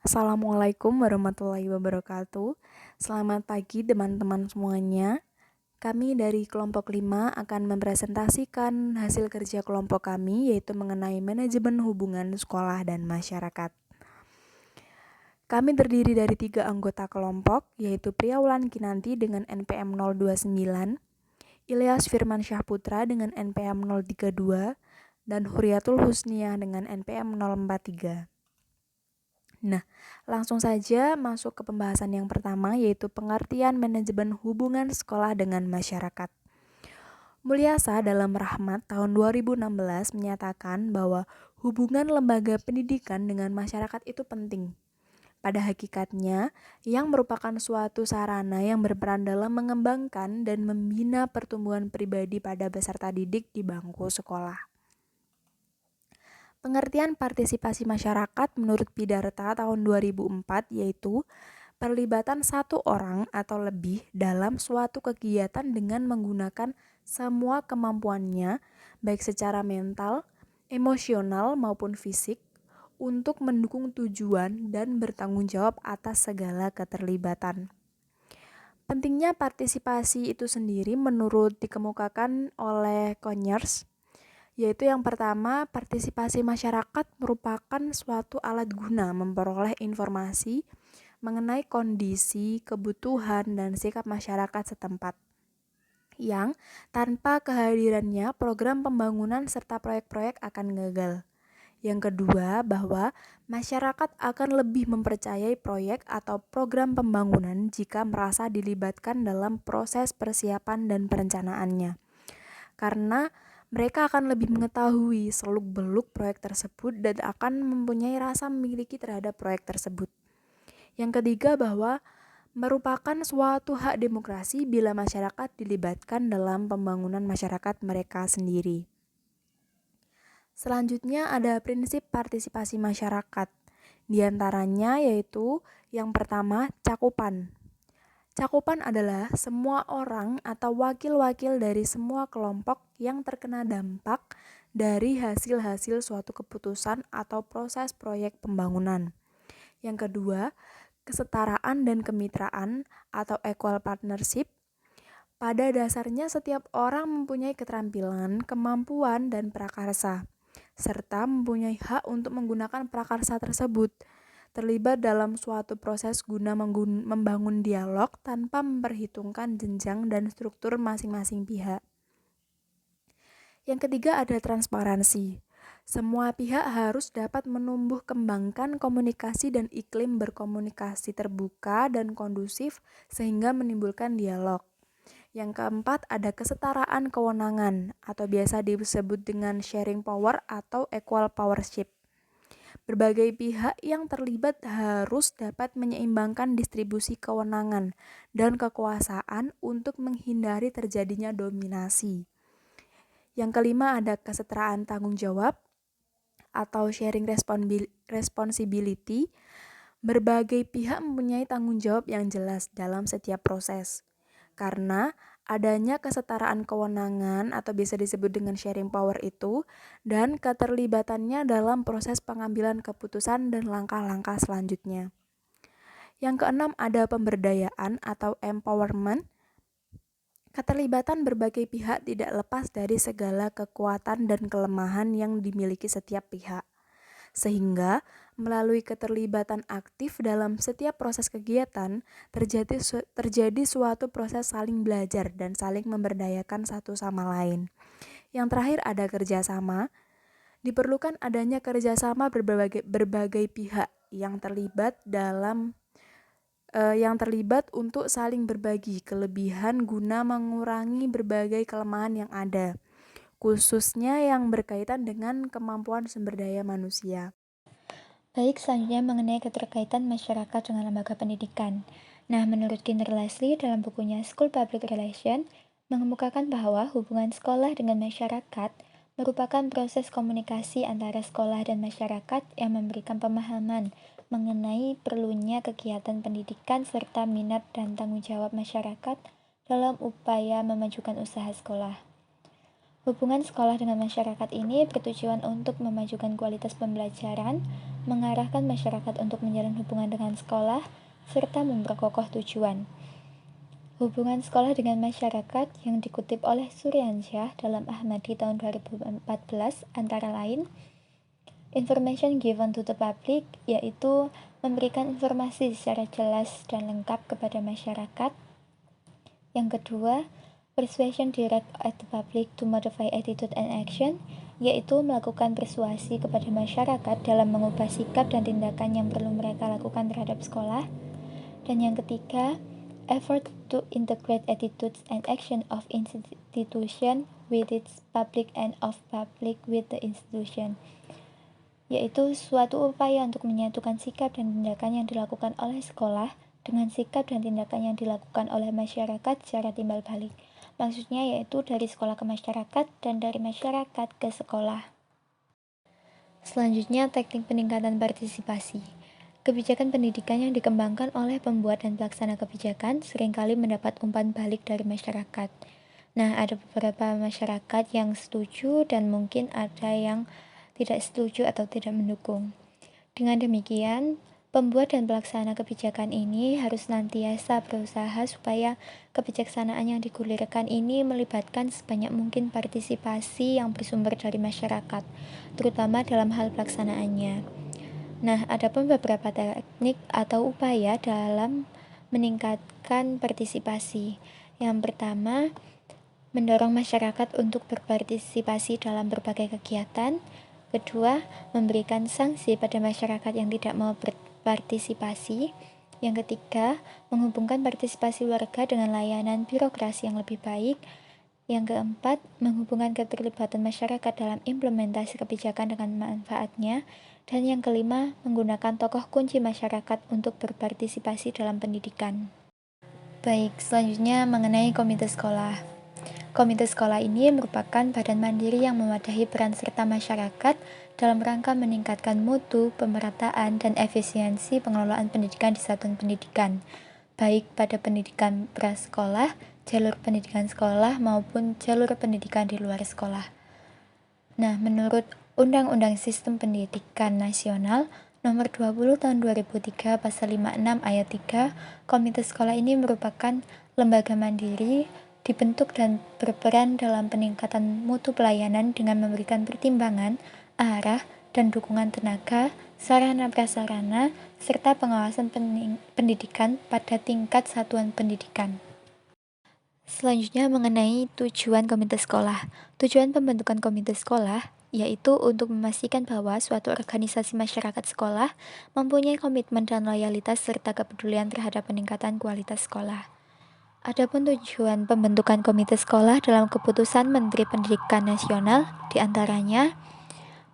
Assalamualaikum warahmatullahi wabarakatuh. Selamat pagi teman-teman semuanya. Kami dari kelompok 5 akan mempresentasikan hasil kerja kelompok kami yaitu mengenai manajemen hubungan sekolah dan masyarakat. Kami terdiri dari 3 anggota kelompok yaitu Priawulan Kinanti dengan NPM 029, Ilyas Firman Syahputra dengan NPM 032, dan Huriatul Husniah dengan NPM 043. Nah, langsung saja masuk ke pembahasan yang pertama yaitu pengertian manajemen hubungan sekolah dengan masyarakat. Mulyasa dalam Rahmat tahun 2016 menyatakan bahwa hubungan lembaga pendidikan dengan masyarakat itu penting. Pada hakikatnya, yang merupakan suatu sarana yang berperan dalam mengembangkan dan membina pertumbuhan pribadi pada peserta didik di bangku sekolah. Pengertian partisipasi masyarakat menurut Pidarta tahun 2004 yaitu perlibatan satu orang atau lebih dalam suatu kegiatan dengan menggunakan semua kemampuannya, baik secara mental, emosional maupun fisik, untuk mendukung tujuan dan bertanggung jawab atas segala keterlibatan. Pentingnya partisipasi itu sendiri menurut dikemukakan oleh Conyers, yaitu yang pertama, partisipasi masyarakat merupakan suatu alat guna memperoleh informasi mengenai kondisi, kebutuhan, dan sikap masyarakat setempat yang tanpa kehadirannya program pembangunan serta proyek-proyek akan gagal. Yang kedua, bahwa masyarakat akan lebih mempercayai proyek atau program pembangunan jika merasa dilibatkan dalam proses persiapan dan perencanaannya. Karena mereka akan lebih mengetahui seluk-beluk proyek tersebut dan akan mempunyai rasa memiliki terhadap proyek tersebut. Yang ketiga, bahwa merupakan suatu hak demokrasi bila masyarakat dilibatkan dalam pembangunan masyarakat mereka sendiri. Selanjutnya ada prinsip partisipasi masyarakat. Di antaranya yaitu yang pertama, cakupan. Cakupan adalah semua orang atau wakil-wakil dari semua kelompok yang terkena dampak dari hasil-hasil suatu keputusan atau proses proyek pembangunan. Yang kedua, kesetaraan dan kemitraan atau equal partnership. Pada dasarnya setiap orang mempunyai keterampilan, kemampuan, dan prakarsa, serta mempunyai hak untuk menggunakan prakarsa tersebut, terlibat dalam suatu proses guna membangun dialog tanpa memperhitungkan jenjang dan struktur masing-masing pihak. Yang ketiga ada transparansi. Semua pihak harus dapat menumbuh kembangkan komunikasi dan iklim berkomunikasi terbuka dan kondusif sehingga menimbulkan dialog. Yang keempat ada kesetaraan kewenangan atau biasa disebut dengan sharing power atau equal powership. Berbagai pihak yang terlibat harus dapat menyeimbangkan distribusi kewenangan dan kekuasaan untuk menghindari terjadinya dominasi. Yang kelima ada kesetaraan tanggung jawab atau sharing responsibility. Berbagai pihak mempunyai tanggung jawab yang jelas dalam setiap proses. Karena adanya kesetaraan kewenangan atau bisa disebut dengan sharing power itu dan keterlibatannya dalam proses pengambilan keputusan dan langkah-langkah selanjutnya. Yang keenam ada pemberdayaan atau empowerment. Keterlibatan berbagai pihak tidak lepas dari segala kekuatan dan kelemahan yang dimiliki setiap pihak. Sehingga melalui keterlibatan aktif dalam setiap proses kegiatan, terjadi suatu proses saling belajar dan saling memberdayakan satu sama lain. Yang terakhir ada kerjasama. Diperlukan adanya kerjasama berbagai pihak yang terlibat untuk saling berbagi kelebihan guna mengurangi berbagai kelemahan yang ada, khususnya yang berkaitan dengan kemampuan sumber daya manusia. Baik, selanjutnya mengenai keterkaitan masyarakat dengan lembaga pendidikan. Nah, menurut Kinder Leslie dalam bukunya School Public Relation, mengemukakan bahwa hubungan sekolah dengan masyarakat merupakan proses komunikasi antara sekolah dan masyarakat yang memberikan pemahaman mengenai perlunya kegiatan pendidikan serta minat dan tanggung jawab masyarakat dalam upaya memajukan usaha sekolah. Hubungan sekolah dengan masyarakat ini bertujuan untuk memajukan kualitas pembelajaran, mengarahkan masyarakat untuk menjalin hubungan dengan sekolah, serta memperkokoh tujuan. Hubungan sekolah dengan masyarakat yang dikutip oleh Suryansyah dalam Ahmadi tahun 2014 antara lain, information given to the public, yaitu memberikan informasi secara jelas dan lengkap kepada masyarakat. Yang kedua, persuasion direct at the public to modify attitude and action, yaitu melakukan persuasi kepada masyarakat dalam mengubah sikap dan tindakan yang perlu mereka lakukan terhadap sekolah. Dan yang ketiga, effort to integrate attitudes and action of institution with its public and of public with the institution, yaitu suatu upaya untuk menyatukan sikap dan tindakan yang dilakukan oleh sekolah dengan sikap dan tindakan yang dilakukan oleh masyarakat secara timbal balik. Maksudnya yaitu dari sekolah ke masyarakat dan dari masyarakat ke sekolah. Selanjutnya, teknik peningkatan partisipasi. Kebijakan pendidikan yang dikembangkan oleh pembuat dan pelaksana kebijakan seringkali mendapat umpan balik dari masyarakat. Nah, ada beberapa masyarakat yang setuju dan mungkin ada yang tidak setuju atau tidak mendukung. Dengan demikian, pembuat dan pelaksana kebijakan ini harus senantiasa berusaha supaya kebijaksanaan yang digulirkan ini melibatkan sebanyak mungkin partisipasi yang bersumber dari masyarakat, terutama dalam hal pelaksanaannya. Nah, ada pun beberapa teknik atau upaya dalam meningkatkan partisipasi. Yang pertama, mendorong masyarakat untuk berpartisipasi dalam berbagai kegiatan. Kedua, memberikan sanksi pada masyarakat yang tidak mau berpartisipasi. Yang ketiga, menghubungkan partisipasi warga dengan layanan birokrasi yang lebih baik. Yang keempat, menghubungkan keterlibatan masyarakat dalam implementasi kebijakan dengan manfaatnya. Dan yang kelima, menggunakan tokoh kunci masyarakat untuk berpartisipasi dalam pendidikan. Baik, selanjutnya mengenai komite sekolah. Komite sekolah ini merupakan badan mandiri yang mewadahi peran serta masyarakat dalam rangka meningkatkan mutu, pemerataan, dan efisiensi pengelolaan pendidikan di satuan pendidikan, baik pada pendidikan prasekolah, jalur pendidikan sekolah, maupun jalur pendidikan di luar sekolah. Nah, menurut Undang-Undang Sistem Pendidikan Nasional Nomor 20 Tahun 2003 Pasal 56 Ayat 3, komite sekolah ini merupakan lembaga mandiri, dibentuk dan berperan dalam peningkatan mutu pelayanan dengan memberikan pertimbangan, arah, dan dukungan tenaga, sarana prasarana, serta pengawasan pendidikan pada tingkat satuan pendidikan. Selanjutnya mengenai tujuan komite sekolah. Tujuan pembentukan komite sekolah yaitu untuk memastikan bahwa suatu organisasi masyarakat sekolah mempunyai komitmen dan loyalitas serta kepedulian terhadap peningkatan kualitas sekolah. Adapun tujuan pembentukan komite sekolah dalam keputusan Menteri Pendidikan Nasional diantaranya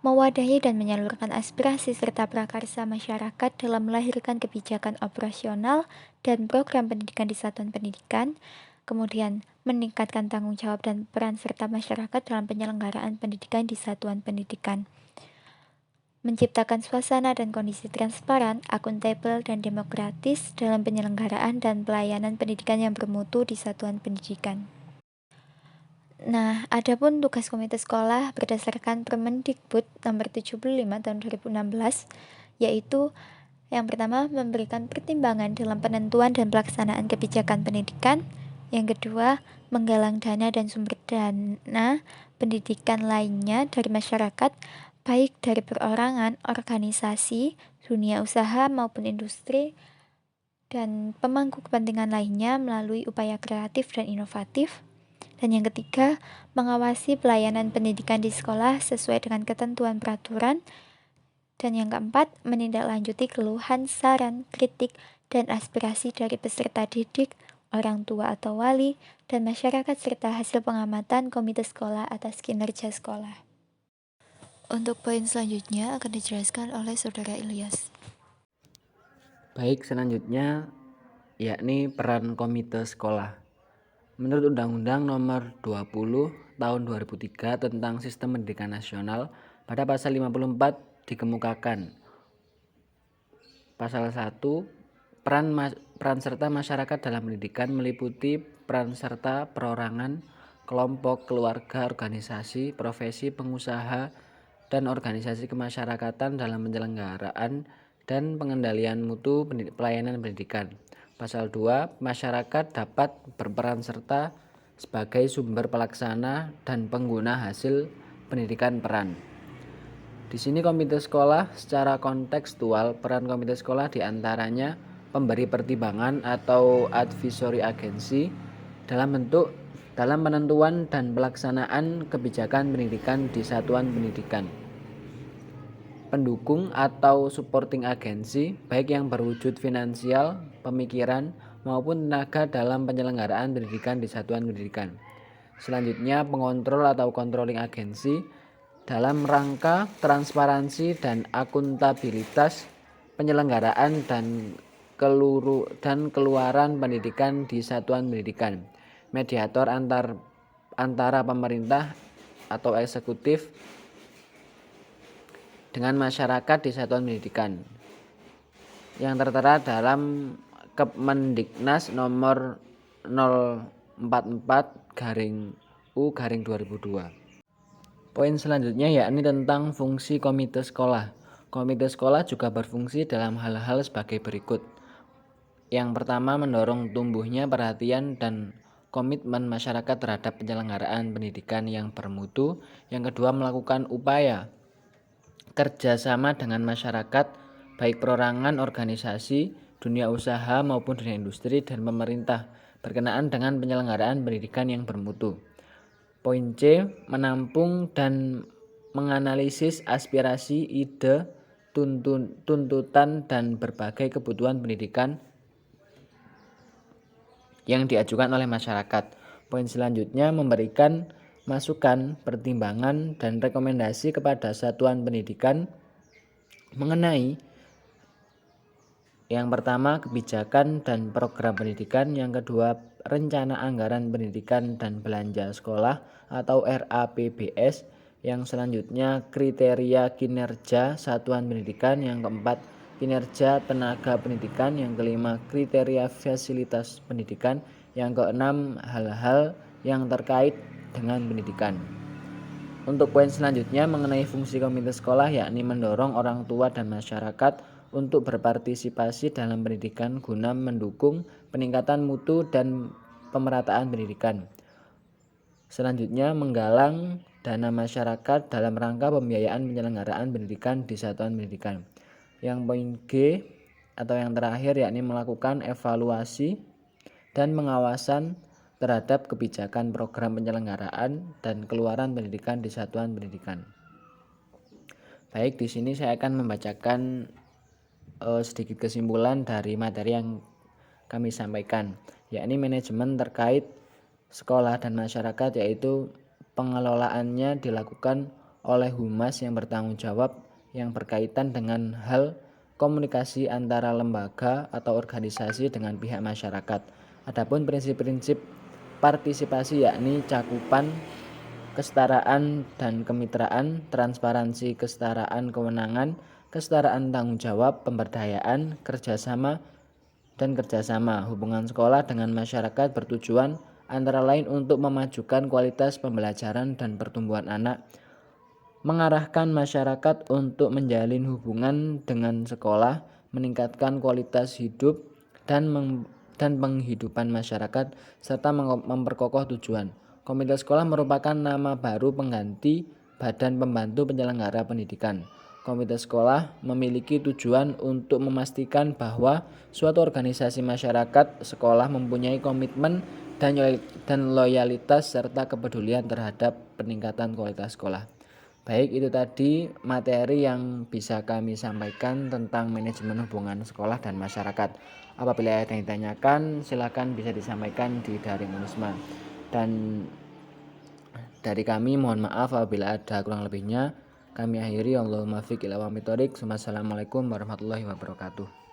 mewadahi dan menyalurkan aspirasi serta prakarsa masyarakat dalam melahirkan kebijakan operasional dan program pendidikan di satuan pendidikan, kemudian meningkatkan tanggung jawab dan peran serta masyarakat dalam penyelenggaraan pendidikan di satuan pendidikan, menciptakan suasana dan kondisi transparan, akuntabel, dan demokratis dalam penyelenggaraan dan pelayanan pendidikan yang bermutu di satuan pendidikan. Nah, adapun tugas komite sekolah berdasarkan Permendikbud nomor 75 tahun 2016, yaitu yang pertama memberikan pertimbangan dalam penentuan dan pelaksanaan kebijakan pendidikan. Yang kedua, menggalang dana dan sumber dana pendidikan lainnya dari masyarakat, baik dari perorangan, organisasi, dunia usaha maupun industri, dan pemangku kepentingan lainnya melalui upaya kreatif dan inovatif. Dan yang ketiga, mengawasi pelayanan pendidikan di sekolah sesuai dengan ketentuan peraturan. Dan yang keempat, menindaklanjuti keluhan, saran, kritik, dan aspirasi dari peserta didik, orang tua atau wali, dan masyarakat serta hasil pengamatan komite sekolah atas kinerja sekolah. Untuk poin selanjutnya akan dijelaskan oleh Saudara Ilyas. Baik, selanjutnya yakni peran komite sekolah. Menurut Undang-Undang Nomor 20 Tahun 2003 tentang Sistem Pendidikan Nasional, pada pasal 54 dikemukakan pasal 1, peran serta masyarakat dalam pendidikan meliputi peran serta perorangan, kelompok, keluarga, organisasi, profesi, pengusaha, dan organisasi kemasyarakatan dalam penyelenggaraan dan pengendalian mutu pelayanan pendidikan. Pasal 2, masyarakat dapat berperan serta sebagai sumber pelaksana dan pengguna hasil pendidikan peran. Di sini komite sekolah secara kontekstual, peran komite sekolah diantaranya pemberi pertimbangan atau advisory agency dalam penentuan dan pelaksanaan kebijakan pendidikan di satuan pendidikan. Pendukung atau supporting agency, baik yang berwujud finansial, pemikiran, maupun tenaga dalam penyelenggaraan pendidikan di satuan pendidikan. Selanjutnya, pengontrol atau controlling agency dalam rangka transparansi dan akuntabilitas penyelenggaraan dan keluaran pendidikan di satuan pendidikan. Mediator antara pemerintah atau eksekutif dengan masyarakat di satuan pendidikan yang tertera dalam Kemendiknas nomor 044/U/2002. Poin selanjutnya yakni tentang fungsi komite sekolah. Komite sekolah juga berfungsi dalam hal-hal sebagai berikut. Yang pertama, mendorong tumbuhnya perhatian dan komitmen masyarakat terhadap penyelenggaraan pendidikan yang bermutu. Yang kedua, melakukan upaya kerjasama dengan masyarakat, baik perorangan, organisasi, dunia usaha maupun dunia industri dan pemerintah berkenaan dengan penyelenggaraan pendidikan yang bermutu. Poin C, menampung dan menganalisis aspirasi, ide, tuntutan, dan berbagai kebutuhan pendidikan yang diajukan oleh masyarakat. Poin selanjutnya, memberikan masukan, pertimbangan, dan rekomendasi kepada satuan pendidikan mengenai yang pertama, kebijakan dan program pendidikan. Yang kedua, rencana anggaran pendidikan dan belanja sekolah atau RAPBS. Yang selanjutnya, kriteria kinerja satuan pendidikan. Yang keempat, kinerja tenaga pendidikan. Yang kelima, kriteria fasilitas pendidikan. Yang keenam, hal-hal yang terkait dengan pendidikan. Untuk poin selanjutnya mengenai fungsi komite sekolah, yakni mendorong orang tua dan masyarakat untuk berpartisipasi dalam pendidikan guna mendukung peningkatan mutu dan pemerataan pendidikan. Selanjutnya, menggalang dana masyarakat dalam rangka pembiayaan penyelenggaraan pendidikan di satuan pendidikan. Yang poin G atau yang terakhir yakni melakukan evaluasi dan pengawasan terhadap kebijakan program penyelenggaraan dan keluaran pendidikan di satuan pendidikan. Baik, di sini saya akan membacakan sedikit kesimpulan dari materi yang kami sampaikan, yakni manajemen terkait sekolah dan masyarakat, yaitu pengelolaannya dilakukan oleh humas yang bertanggung jawab yang berkaitan dengan hal komunikasi antara lembaga atau organisasi dengan pihak masyarakat. Adapun prinsip-prinsip partisipasi yakni cakupan, kesetaraan dan kemitraan, transparansi, kesetaraan kewenangan, kesetaraan tanggung jawab, pemberdayaan, kerjasama, dan kerjasama. Hubungan sekolah dengan masyarakat bertujuan antara lain untuk memajukan kualitas pembelajaran dan pertumbuhan anak, mengarahkan masyarakat untuk menjalin hubungan dengan sekolah, meningkatkan kualitas hidup dan penghidupan masyarakat, serta memperkokoh tujuan. Komite sekolah merupakan nama baru pengganti Badan Pembantu Penyelenggara Pendidikan. Komite sekolah memiliki tujuan untuk memastikan bahwa suatu organisasi masyarakat sekolah mempunyai komitmen dan loyalitas serta kepedulian terhadap peningkatan kualitas sekolah. Baik, itu tadi materi yang bisa kami sampaikan tentang manajemen hubungan sekolah dan masyarakat. Apabila ada yang ditanyakan, silakan bisa disampaikan di daring Unisma. Dan dari kami mohon maaf apabila ada kurang lebihnya. Kami akhiri. Allahumma fiq ila wa mitorik. Wassalamualaikum warahmatullahi wabarakatuh.